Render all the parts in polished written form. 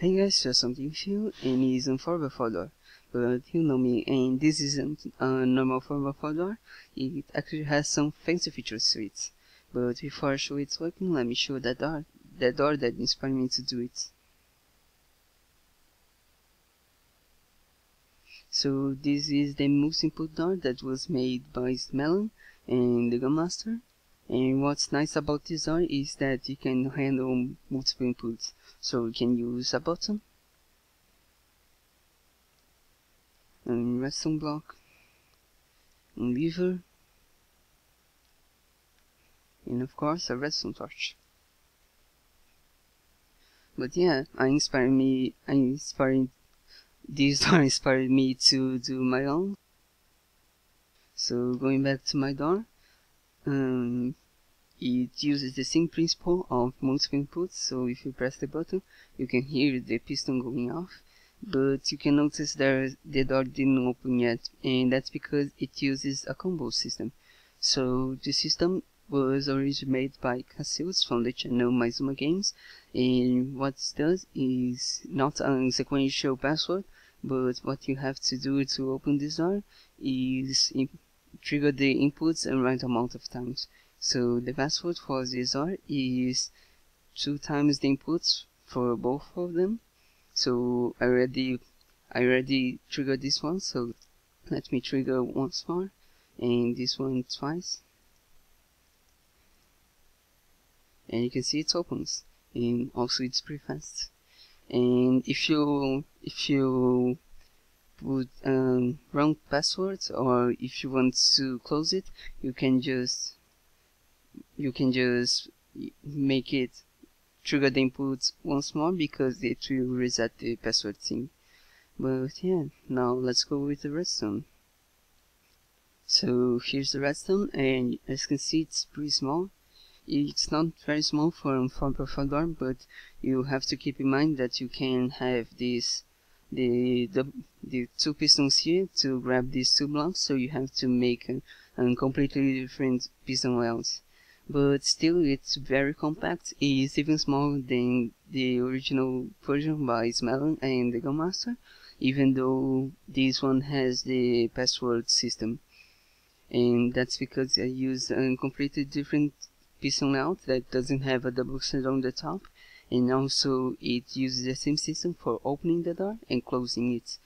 Hey guys, just something new and it's on 4x4 door, but you know me, and this isn't a normal 4x4 door. It actually has some fancy features to it. But before I show it's working, let me show that door that inspired me to do it. So this is the most simple door that was made by Smellan and TheGunMaster. And what's nice about this door is that it can handle multiple inputs. So you can use a button, a redstone block, a lever, and of course a redstone torch. But yeah, this door inspired me to do my own. So going back to my door, it uses the same principle of multiple inputs. So if you press the button, you can hear the piston going off, but you can notice that the door didn't open yet, and that's because it uses a combo system. So the system was originally made by Chonps from the channel Maizuma Games, and what it does is not a sequential password, but what you have to do to open this door is trigger the inputs the right amount of times. So the password for this door is 2 times the inputs for both of them. So I already triggered this one, so let me trigger once more, and this one twice. And you can see it opens, and also it's pretty fast. And if you put wrong passwords, or if you want to close it, you can just make it trigger the inputs once more, because it will reset the password thing. But yeah, now let's go with the redstone. So here's the redstone, and as you can see it's pretty small. It's not very small for a 4x4 door, but you have to keep in mind that you can have the 2 pistons here to grab these 2 blocks, so you have to make a completely different piston layout. But still, it's very compact. It's even smaller than the original version by Smellan and TheGunMaster, even though this one has the password system. And that's because I use a completely different piston layout that doesn't have a double cylinder on the top, and also it uses the same system for opening the door and closing it.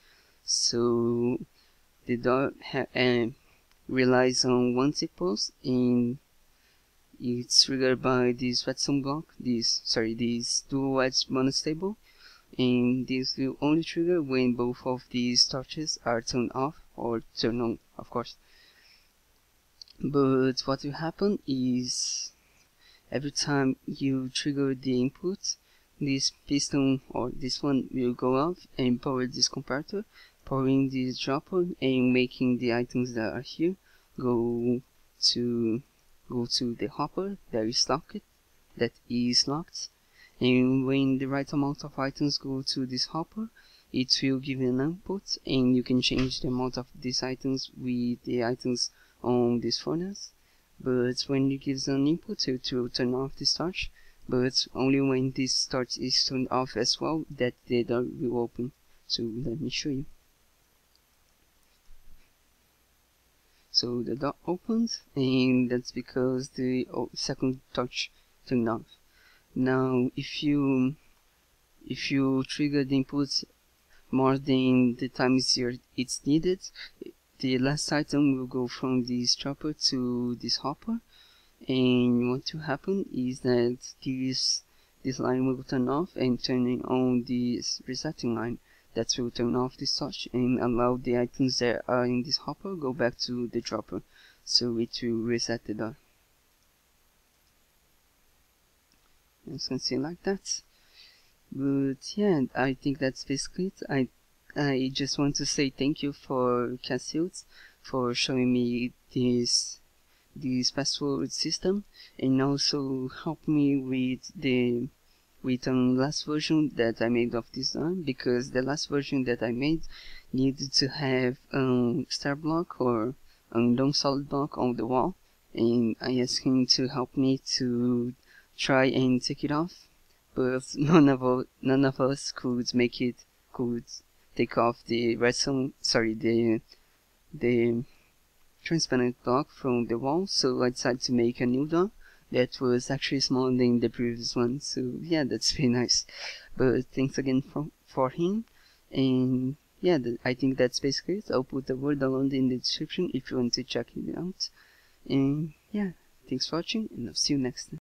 So the door relies on one tick pulse, and it's triggered by this redstone block, this dual edge monostable, and this will only trigger when both of these torches are turned off or turned on, of course. But what will happen is, every time you trigger the input, this piston or this one will go off and power this comparator, powering this dropper and making the items that are here go to the hopper that is locked. And when the right amount of items go to this hopper, it will give an input, and you can change the amount of these items with the items on this furnace. But when you give an input, it will turn off this torch, but only when this torch is turned off as well that the door will open. So let me show you. So the door opened, and that's because the second torch turned off. Now if you trigger the inputs more than the times it's needed, the last item will go from this chopper to this hopper, and what will happen is that this line will turn off and turning on this resetting line that will turn off this torch and allow the items that are in this hopper go back to the dropper, so it will reset the door. As you can see, like that. But yeah, I think that's basically it. I just want to say thank you for Chonps for showing me this password system, and also help me with with last version that I made of this door, because the last version that I made needed to have star block or non solid block on the wall, and I asked him to help me to try and take it off, but none of us could take off the redstone, sorry, the transparent block from the wall, so I decided to make a new door that was actually smaller than the previous one. So yeah, that's very nice. But thanks again for him, and yeah, I think that's basically it. I'll put the word down in the description if you want to check it out. And yeah, thanks for watching, and I'll see you next time.